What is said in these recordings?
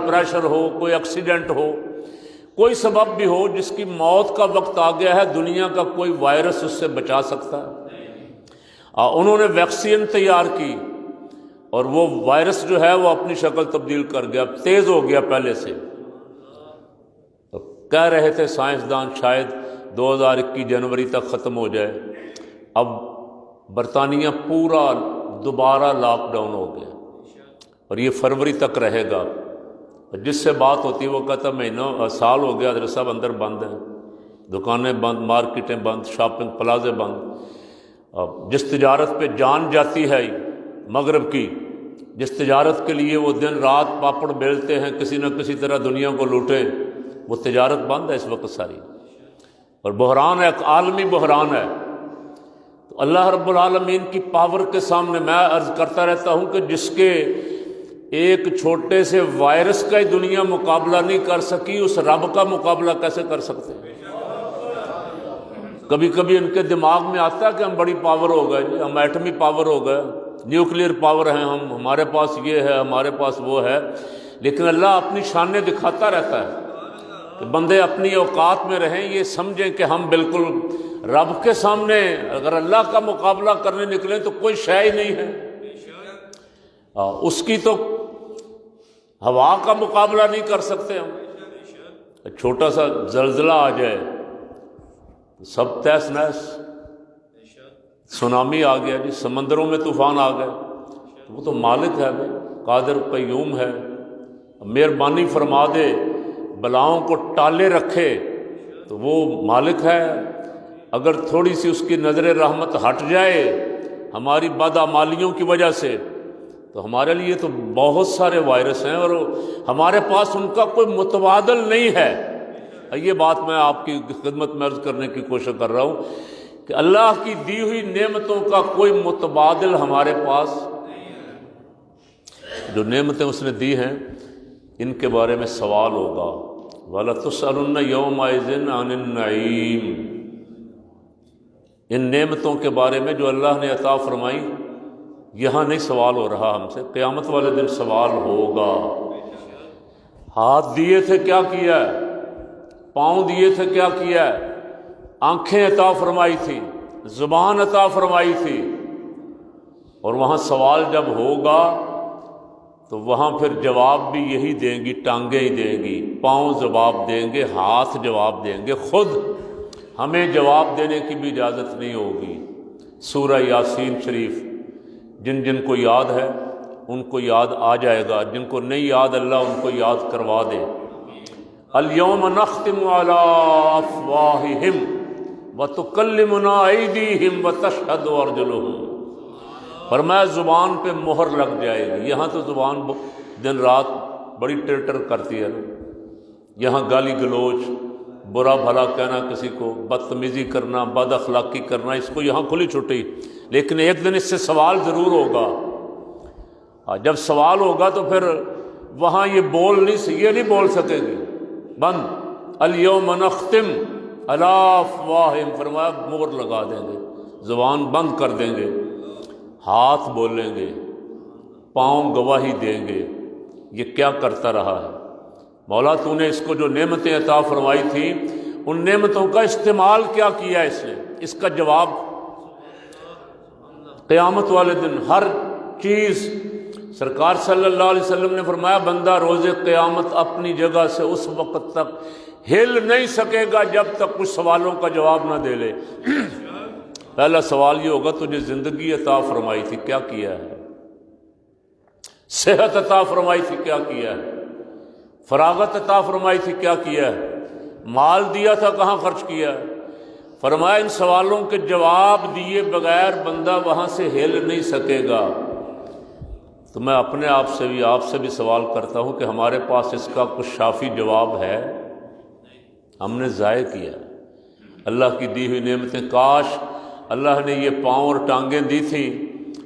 Pressure ہو، کوئی accident ہو، کوئی سبب بھی ہو، جس کی موت کا وقت آ گیا ہے، دنیا کا کوئی وائرس اس سے بچا سکتا ہے؟ انہوں نے ویکسین تیار کی اور وہ وائرس جو ہے وہ اپنی شکل تبدیل کر گیا، تیز ہو گیا پہلے سے۔ تو کہہ رہے تھے سائنسدان شاید 2021 جنوری تک ختم ہو جائے، اب برطانیہ پورا دوبارہ لاک ڈاؤن ہو گیا اور یہ فروری تک رہے گا۔ جس سے بات ہوتی وہ کہتا مہینوں سال ہو گیا حضرت صاحب، اندر بند ہیں، دکانیں بند، مارکیٹیں بند، شاپنگ پلازے بند۔ جس تجارت پہ جان جاتی ہے مغرب کی، جس تجارت کے لیے وہ دن رات پاپڑ بیلتے ہیں کسی نہ کسی طرح دنیا کو لوٹیں، وہ تجارت بند ہے اس وقت ساری، اور بحران ہے، ایک عالمی بحران ہے۔ تو اللہ رب العالمین کی پاور کے سامنے میں عرض کرتا رہتا ہوں کہ جس کے ایک چھوٹے سے وائرس کا ہی دنیا مقابلہ نہیں کر سکی، اس رب کا مقابلہ کیسے کر سکتے ہیں؟ کبھی کبھی ان کے دماغ میں آتا ہے کہ ہم بڑی پاور ہو گئے جی، ہم ایٹمی پاور ہو گئے، نیوکلیئر پاور ہیں ہم، ہمارے پاس یہ ہے، ہمارے پاس وہ ہے، لیکن اللہ اپنی شانیں دکھاتا رہتا ہے کہ بندے اپنی اوقات میں رہیں، یہ سمجھیں کہ ہم بالکل رب کے سامنے اگر اللہ کا مقابلہ کرنے نکلیں تو کوئی شے ہی نہیں ہے۔ اس کی تو ہوا کا مقابلہ نہیں کر سکتے ہم، چھوٹا سا زلزلہ آ جائے سب تیس نیس، سونامی آ گیا جی، سمندروں میں طوفان آ گئے، وہ تو مالک ہے بھائی، قادر قیوم ہے، مہربانی فرما دے، بلاؤں کو ٹالے رکھے تو وہ مالک ہے۔ اگر تھوڑی سی اس کی نظر رحمت ہٹ جائے ہماری بدعمالیوں کی وجہ سے تو ہمارے لیے تو بہت سارے وائرس ہیں اور ہمارے پاس ان کا کوئی متبادل نہیں ہے۔ یہ بات میں آپ کی خدمت میں عرض کرنے کی کوشش کر رہا ہوں کہ اللہ کی دی ہوئی نعمتوں کا کوئی متبادل ہمارے پاس، جو نعمتیں اس نے دی ہیں ان کے بارے میں سوال ہوگا، وَلَتُسْأَلُنَّ يَوْمَئِذٍ عَنِ النَّعِيمِ۔ ان نعمتوں کے بارے میں جو اللہ نے عطا فرمائی، یہاں نہیں سوال ہو رہا ہم سے، قیامت والے دن سوال ہوگا۔ ہاتھ دیے تھے کیا کیا ہے، پاؤں دیے تھے کیا کیا ہے، آنکھیں عطا فرمائی تھی، زبان عطا فرمائی تھی، اور وہاں سوال جب ہوگا تو وہاں پھر جواب بھی یہی دیں گی، ٹانگیں ہی دیں گی، پاؤں جواب دیں گے، ہاتھ جواب دیں گے، خود ہمیں جواب دینے کی بھی اجازت نہیں ہوگی۔ سورہ یاسین شریف جن جن کو یاد ہے ان کو یاد آ جائے گا، جن کو نہیں یاد اللہ ان کو یاد کروا دے۔ اليوم نختم على افواہہم وتکلمنا ایدیہم وتشہد ارجلہم۔ فرمایا زبان پہ مہر لگ جائے گی۔ یہاں تو زبان دن رات بڑی ٹر کرتی ہے، یہاں گالی گلوچ، برا بھلا کہنا کسی کو، بدتمیزی کرنا، بد اخلاقی کرنا، اس کو یہاں کھلی چھٹی، لیکن ایک دن اس سے سوال ضرور ہوگا۔ جب سوال ہوگا تو پھر وہاں یہ نہیں بول سکے گی، بند۔ الیوم نختم علی افواہہم، فرمایا مہر لگا دیں گے، زبان بند کر دیں گے، ہاتھ بولیں گے، پاؤں گواہی دیں گے، یہ کیا کرتا رہا ہے مولا، تو نے اس کو جو نعمتیں عطا فرمائی تھیں ان نعمتوں کا استعمال کیا کیا اس نے؟ اس کا جواب قیامت والے دن ہر چیز۔ سرکار صلی اللہ علیہ وسلم نے فرمایا بندہ روز قیامت اپنی جگہ سے اس وقت تک ہل نہیں سکے گا جب تک کچھ سوالوں کا جواب نہ دے لے۔ پہلا سوال یہ ہوگا تجھے زندگی عطا فرمائی تھی کیا کیا ہے، صحت عطا فرمائی تھی کیا کیا ہے، فراغت عطا فرمائی تھی کیا کیا ہے، مال دیا تھا کہاں خرچ کیا ہے۔ فرمایا ان سوالوں کے جواب دیے بغیر بندہ وہاں سے ہل نہیں سکے گا۔ تو میں اپنے آپ سے بھی سوال کرتا ہوں کہ ہمارے پاس اس کا کچھ شافی جواب ہے؟ ہم نے ضائع کیا اللہ کی دی ہوئی نعمتیں۔ کاش اللہ نے یہ پاؤں اور ٹانگیں دی تھی،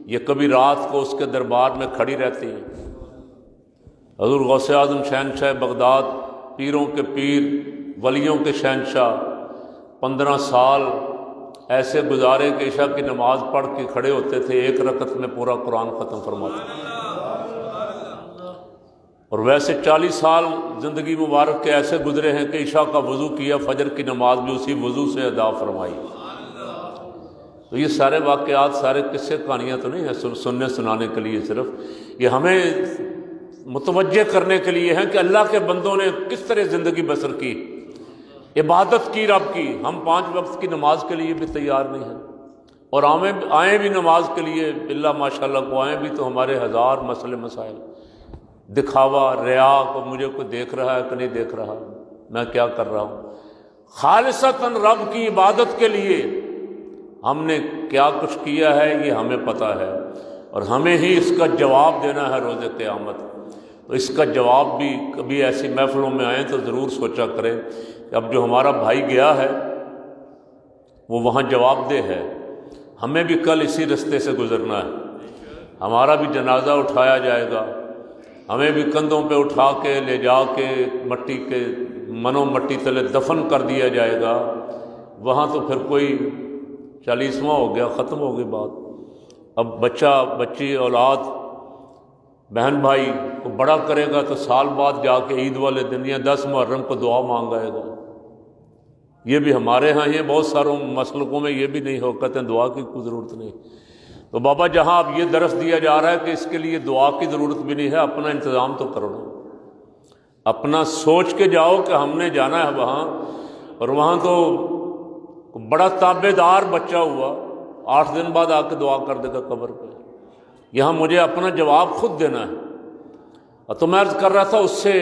یہ کبھی رات کو اس کے دربار میں کھڑی رہتی۔ حضور غوث اعظم شہنشاہ بغداد، پیروں کے پیر، ولیوں کے شہنشاہ، 15 سال ایسے گزارے کہ عشاء کی نماز پڑھ کے کھڑے ہوتے تھے، ایک رکعت میں پورا قرآن ختم فرماتے۔ اور ویسے 40 سال زندگی مبارک کے ایسے گزرے ہیں کہ عشاء کا وضو کیا، فجر کی نماز بھی اسی وضو سے ادا فرمائی۔ تو یہ سارے واقعات، سارے قصے کہانیاں تو نہیں ہیں سننے سنانے کے لیے، صرف یہ ہمیں متوجہ کرنے کے لیے ہیں کہ اللہ کے بندوں نے کس طرح زندگی بسر کی، عبادت کی رب کی۔ ہم 5 وقت کی نماز کے لیے بھی تیار نہیں ہیں، اور آئیں بھی نماز کے لیے اللہ ماشاءاللہ کو آئیں بھی تو ہمارے ہزار مسئلے مسائل، دکھاوا، ریا، کو مجھے کوئی دیکھ رہا ہے کہ نہیں دیکھ رہا، میں کیا کر رہا ہوں۔ خالصتاً رب کی عبادت کے لیے ہم نے کیا کچھ کیا ہے یہ ہمیں پتہ ہے، اور ہمیں ہی اس کا جواب دینا ہے روز قیامت۔ تو اس کا جواب بھی کبھی ایسی محفلوں میں آئیں تو ضرور سوچا کریں کہ اب جو ہمارا بھائی گیا ہے وہ وہاں جواب دہ ہے، ہمیں بھی کل اسی رستے سے گزرنا ہے، ہمارا بھی جنازہ اٹھایا جائے گا، ہمیں بھی کندھوں پہ اٹھا کے لے جا کے مٹی کے منو مٹی تلے دفن کر دیا جائے گا۔ وہاں تو پھر کوئی 40واں ہو گیا، ختم ہو گئی بات۔ اب بچہ بچی اولاد بہن بھائی کو بڑا کرے گا تو سال بعد جا کے عید والے دن یا 10 محرم کو دعا مانگائے گا۔ یہ بھی ہمارے ہاں یہ بہت ساروں مسلکوں میں یہ بھی نہیں ہو، کہتے ہیں دعا کی کوئی ضرورت نہیں۔ تو بابا جہاں اب یہ درس دیا جا رہا ہے کہ اس کے لیے دعا کی ضرورت بھی نہیں ہے، اپنا انتظام تو کرو نا، اپنا سوچ کے جاؤ کہ ہم نے جانا ہے وہاں، اور وہاں تو بڑا تابع دار بچہ ہوا 8 دن بعد آ کے دعا کر دے گا قبر پہ۔ یہاں مجھے اپنا جواب خود دینا ہے۔ اور تو میں عرض کر رہا تھا اس سے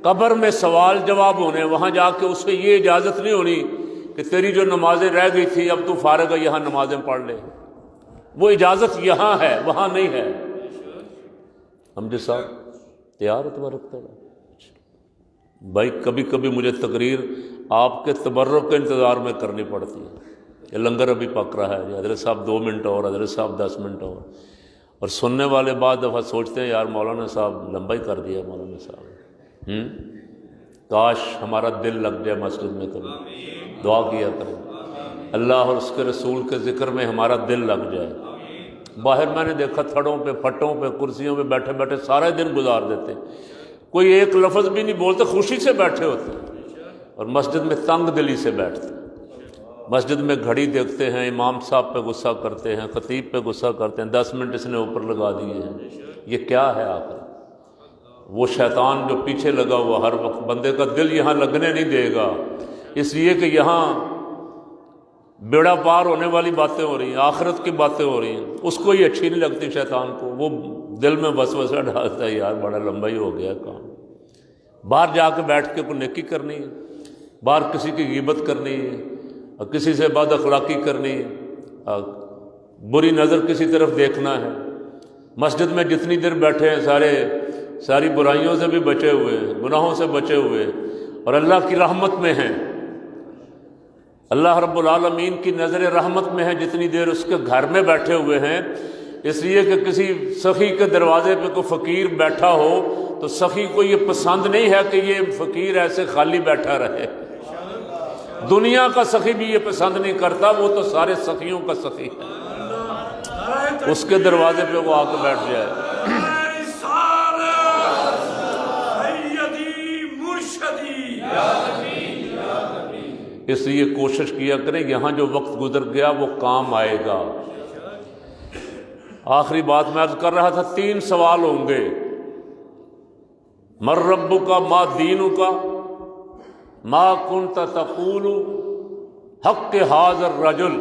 قبر میں سوال جواب ہونے، وہاں جا کے اس سے یہ اجازت نہیں ہونی کہ تیری جو نمازیں رہ گئی تھی اب تو فارغ ہے یہاں نمازیں پڑھ لے، وہ اجازت یہاں ہے وہاں نہیں ہے۔ ہم صاحب تیار ہے تمہارا رکھتا ہے بھائی؟ کبھی کبھی مجھے تقریر آپ کے تبرک کے انتظار میں کرنی پڑتی ہے، یہ لنگر ابھی پک رہا ہے، حضرت صاحب 2 منٹ اور، حضرت صاحب 10 منٹ اور سننے والے بعد دفعہ سوچتے ہیں یار مولانا صاحب لمبا ہی کر دیا مولانا صاحب، کاش ہمارا دل لگ جائے مسجد میں، کبھی دعا کیا کریں اللہ اور اس کے رسول کے ذکر میں ہمارا دل لگ جائے۔ باہر میں نے دیکھا تھڑوں پہ پھٹوں پہ کرسیوں پہ بیٹھے بیٹھے سارے دن گزار دیتے، کوئی ایک لفظ بھی نہیں بولتے، خوشی سے بیٹھے ہوتے، اور مسجد میں تنگ دلی سے بیٹھتے، مسجد میں گھڑی دیکھتے ہیں، امام صاحب پہ غصہ کرتے ہیں، خطیب پہ غصہ کرتے ہیں، 10 منٹ اس نے اوپر لگا دیے ہیں۔ یہ کیا ہے آخر؟ وہ شیطان جو پیچھے لگا ہوا ہر وقت بندے کا دل یہاں لگنے نہیں دے گا، اس لیے کہ یہاں بیڑا پار ہونے والی باتیں ہو رہی ہیں، آخرت کی باتیں ہو رہی ہیں، اس کو یہ اچھی نہیں لگتی شیطان کو، وہ دل میں وسوسہ ڈالتا ہے یار بڑا لمبا ہی ہو گیا کام، باہر جا کے بیٹھ کے کوئی نیکی کرنی ہے، باہر کسی کی غیبت کرنی ہے، اور کسی سے بد اخلاقی کرنی ہے، بری نظر کسی طرف دیکھنا ہے۔ مسجد میں جتنی دیر بیٹھے ہیں ساری برائیوں سے بھی بچے ہوئے، گناہوں سے بچے ہوئے، اور اللہ کی رحمت میں ہیں، اللہ رب العالمین کی نظر رحمت میں ہے جتنی دیر اس کے گھر میں بیٹھے ہوئے ہیں۔ اس لیے کہ کسی سخی کے دروازے پہ کوئی فقیر بیٹھا ہو تو سخی کو یہ پسند نہیں ہے کہ یہ فقیر ایسے خالی بیٹھا رہے، دنیا کا سخی بھی یہ پسند نہیں کرتا، وہ تو سارے سخیوں کا سخی ہے، اس کے دروازے پہ وہ آ کے بیٹھ جائے۔ اس لیے کوشش کیا کریں یہاں جو وقت گزر گیا وہ کام آئے گا۔ آخری بات میں عرض کر رہا تھا 3 سوال ہوں گے، من ربک ما دینک ما کنت تقول حق ھذا الرجل،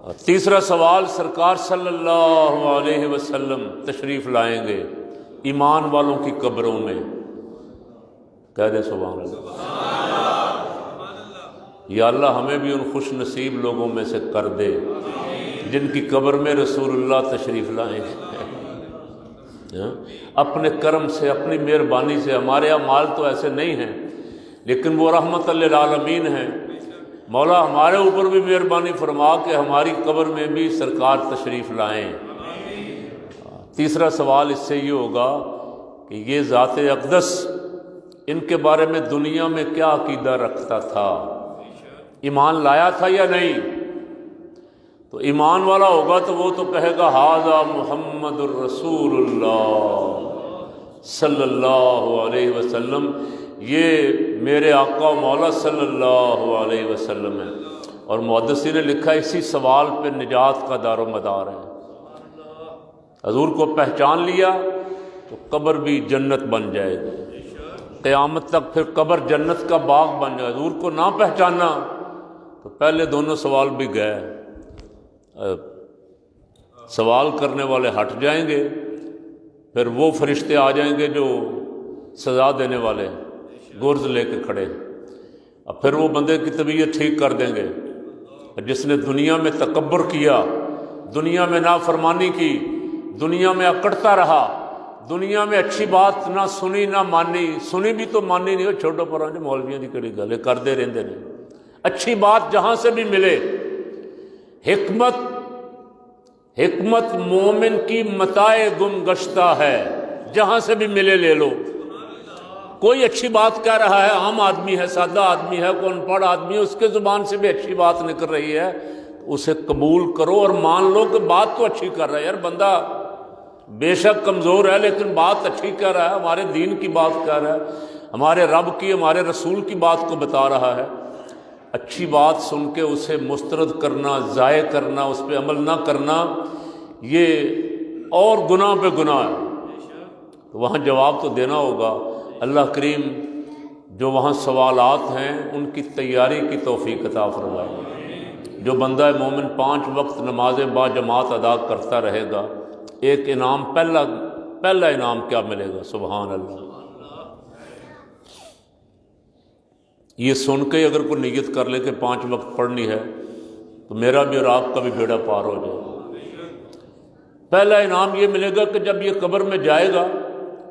اور تیسرا سوال سرکار صلی اللہ علیہ وسلم تشریف لائیں گے ایمان والوں کی قبروں میں، کہہ دے سبحان اللہ، یا اللہ ہمیں بھی ان خوش نصیب لوگوں میں سے کر دے جن کی قبر میں رسول اللہ تشریف لائیں گے۔ اپنے کرم سے، اپنی مہربانی سے، ہمارے اعمال تو ایسے نہیں ہیں لیکن وہ رحمت للعالمین ہیں، مولا ہمارے اوپر بھی مہربانی فرما کہ ہماری قبر میں بھی سرکار تشریف لائیں۔ تیسرا سوال اس سے یہ ہوگا کہ یہ ذات اقدس ان کے بارے میں دنیا میں کیا عقیدہ رکھتا تھا، ایمان لایا تھا یا نہیں؟ تو ایمان والا ہوگا تو وہ تو کہے گا ھذا محمد الرسول اللہ، صلی اللہ علیہ وسلم، یہ میرے آقا و مولا صلی اللہ علیہ وسلم ہے۔ اور محدثین نے لکھا اسی سوال پہ نجات کا دار و مدار ہے۔ حضور کو پہچان لیا تو قبر بھی جنت بن جائے گی، قیامت تک پھر قبر جنت کا باغ بن جائے۔ حضور کو نہ پہچانا تو پہلے دونوں سوال بھی گئے، سوال کرنے والے ہٹ جائیں گے، پھر وہ فرشتے آ جائیں گے جو سزا دینے والے گرز لے کے کھڑے، اب پھر وہ بندے کی طبیعت ٹھیک کر دیں گے۔ جس نے دنیا میں تکبر کیا، دنیا میں نافرمانی کی، دنیا میں اکڑتا رہا، دنیا میں اچھی بات نہ سنی نہ مانی، سنی بھی تو مانی نہیں، چھوٹو پر مولویاں دی کڑی گل کرتے رہتے ہیں۔ اچھی بات جہاں سے بھی ملے، حکمت مومن کی متاع گم گشتہ ہے، جہاں سے بھی ملے لے لو۔ کوئی اچھی بات کہہ رہا ہے، عام آدمی ہے، سادہ آدمی ہے، کوئی ان پڑھ آدمی ہے، اس کے زبان سے بھی اچھی بات نکل رہی ہے، اسے قبول کرو اور مان لو کہ بات تو اچھی کر رہا ہے۔ یار بندہ بے شک کمزور ہے لیکن بات اچھی کہہ رہا ہے، ہمارے دین کی بات کہہ رہا ہے، ہمارے رب کی، ہمارے رسول کی بات کو بتا رہا ہے۔ اچھی بات سن کے اسے مسترد کرنا، ضائع کرنا، اس پہ عمل نہ کرنا، یہ اور گناہ پہ گناہ ہے۔ تو وہاں جواب تو دینا ہوگا۔ اللہ کریم جو وہاں سوالات ہیں ان کی تیاری کی توفیق عطا فرمائے۔ جو بندہ مومن 5 وقت نماز با جماعت ادا کرتا رہے گا، ایک انعام، پہلا انعام کیا ملے گا؟ سبحان اللہ۔ یہ سن کے اگر کوئی نیت کر لے کہ 5 وقت پڑھنی ہے تو میرا بھی اور آپ کا بھی بیڑا پار ہو جائے گا۔ پہلا انعام یہ ملے گا کہ جب یہ قبر میں جائے گا،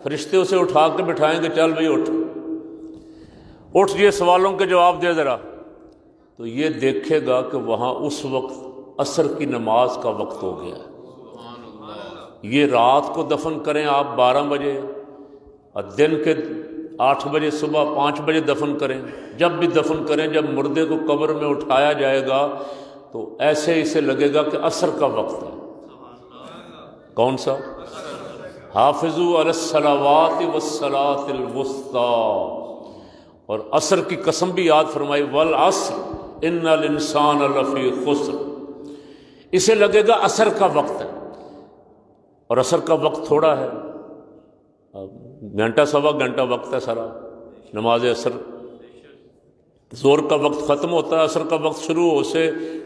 فرشتے اسے اٹھا کے بٹھائیں گے، چل بھائی اٹھ یہ سوالوں کے جواب دے ذرا، تو یہ دیکھے گا کہ وہاں اس وقت عصر کی نماز کا وقت ہو گیا ہے۔ یہ رات کو دفن کریں آپ 12 بجے اور دن کے 8 بجے، صبح 5 بجے دفن کریں، جب بھی دفن کریں، جب مردے کو قبر میں اٹھایا جائے گا تو ایسے اسے لگے گا کہ عصر کا وقت ہے۔ کون سا؟ حافظوا علی الصلوات والصلاۃ الوسطی، اور عصر کی قسم بھی یاد فرمائی، والعصر ان الانسان لفی خسر۔ اسے لگے گا عصر کا وقت ہے، اور عصر کا وقت تھوڑا ہے، گھنٹہ سوا گھنٹہ وقت ہے سارا نماز عصر۔ زور کا وقت ختم ہوتا ہے، عصر کا وقت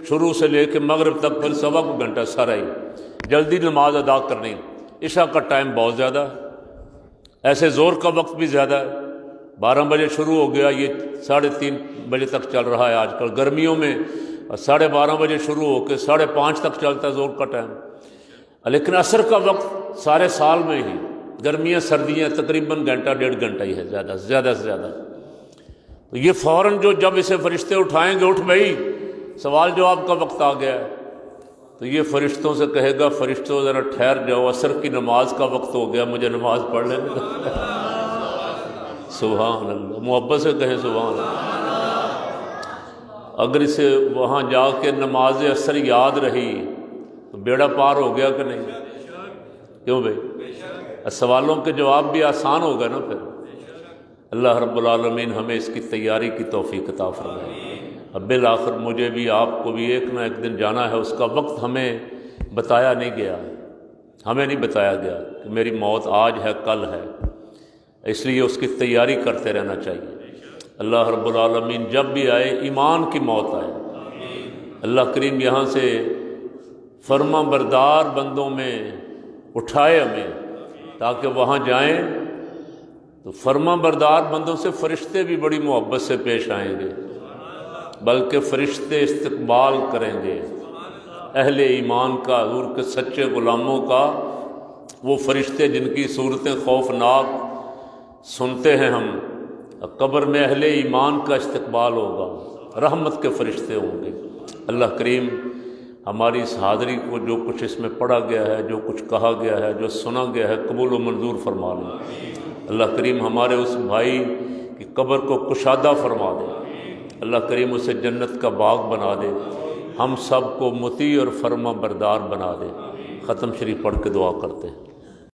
شروع سے لے کے مغرب تک پھر سوا کو گھنٹہ سارا ہی جلدی نماز ادا کرنی۔ عشاء کا ٹائم بہت زیادہ ہے، ایسے زور کا وقت بھی زیادہ ہے، 12 بجے شروع ہو گیا، یہ 3:30 بجے تک چل رہا ہے آج کل گرمیوں میں، 12:30 بجے شروع ہو کے 5:30 تک چلتا ہے زور کا ٹائم۔ لیکن عصر کا وقت سارے سال میں ہی، گرمیاں سردیاں تقریباً گھنٹہ 1.5 گھنٹہ ہی ہے، زیادہ سے زیادہ۔ تو یہ فوراً جب اسے فرشتے اٹھائیں گے، اٹھ بھائی سوال جواب کا وقت آ گیا ہے، تو یہ فرشتوں سے کہے گا، فرشتوں ذرا ٹھہر جاؤ، عصر کی نماز کا وقت ہو گیا، مجھے نماز پڑھ لینے دو۔ سبحان اللہ، محبت سے کہیں سبحان اللہ۔ اگر اسے وہاں جا کے نماز عصر یاد رہی تو بیڑا پار ہو گیا کہ نہیں؟ کیوں بھائی؟ سوالوں کے جواب بھی آسان ہوگا نا پھر۔ اللہ رب العالمین ہمیں اس کی تیاری کی توفیق عطا فرمائے۔ اب بالآخر مجھے بھی آپ کو بھی ایک نہ ایک دن جانا ہے، اس کا وقت ہمیں بتایا نہیں گیا، ہمیں نہیں بتایا گیا کہ میری موت آج ہے کل ہے، اس لیے اس کی تیاری کرتے رہنا چاہیے۔ اللہ رب العالمین جب بھی آئے ایمان کی موت آئے۔ اللہ کریم یہاں سے فرما بردار بندوں میں اٹھائے ہمیں، تاکہ وہاں جائیں تو فرما بردار بندوں سے فرشتے بھی بڑی محبت سے پیش آئیں گے، بلکہ فرشتے استقبال کریں گے اہل ایمان کا، حضور کے سچے غلاموں کا۔ وہ فرشتے جن کی صورتیں خوفناک سنتے ہیں ہم، قبر میں اہل ایمان کا استقبال ہوگا، رحمت کے فرشتے ہوں گے۔ اللہ کریم ہماری اس حاضری کو، جو کچھ اس میں پڑھا گیا ہے، جو کچھ کہا گیا ہے، جو سنا گیا ہے، قبول و منظور فرما لیں۔ اللہ کریم ہمارے اس بھائی کی قبر کو کشادہ فرما دے، اللہ کریم اسے جنت کا باغ بنا دے، ہم سب کو مطیع اور فرما بردار بنا دے۔ ختم شریف پڑھ کے دعا کرتے ہیں۔